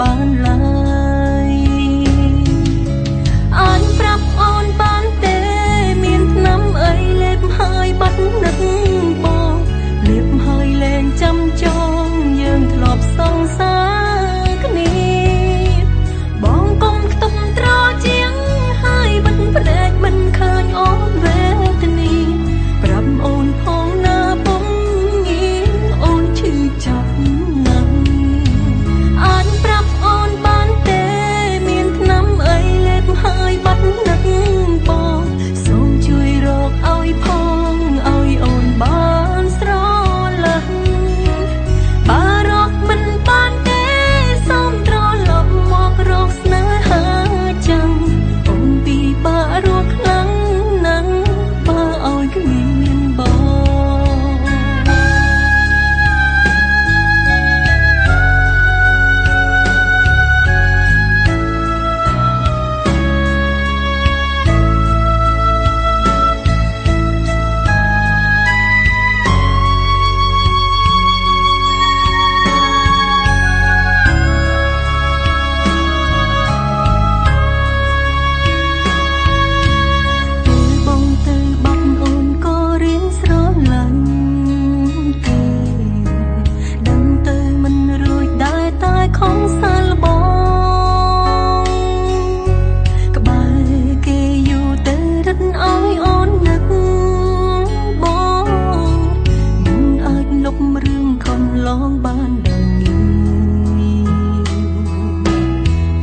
បានឡើយអញប្រាប់អូនបានទេមានថ្នាំអីលេបហើយបាត់នឹកបងលេបហើយលែងចាំចងយើងធ្លាប់សងសាគ្នាបងកុំខ្ទុំត្រជាងហើយបិទភ្នែកមិនឃើញអូនវេទនាប្រាប់អូនផងណាពុំងាយអូនឈឺចាប់ណាស់អញប្រាប់អូនបានទេមានថ្នាំអីលេបហើយបាត់នឹកបងសូមជួយរកឲ្យផងឲ្យអូនបានស្រឡាញ់បើរកមិនបានទេសូមត្រឡប់មករកស្នេហាចាំអូនពីបារកខ្លាំងណាស់បើឲ្យគ្មានបងของสารบองក្បែរគេយូរទៅរត់ឲ្យអូននឹកបងមិនអាចលុបរឿងខំឡងបានដល់នេះ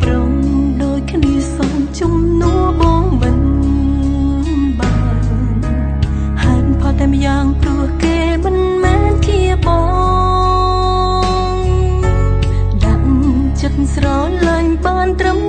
ប្រងដូចគ្នាសូមជំនួសបងមិនបានហេតុផលតែម្យ៉ាងព្រោះគេមិនមែនជាបងចិត្តស្រឡាញ់បានត្រឹម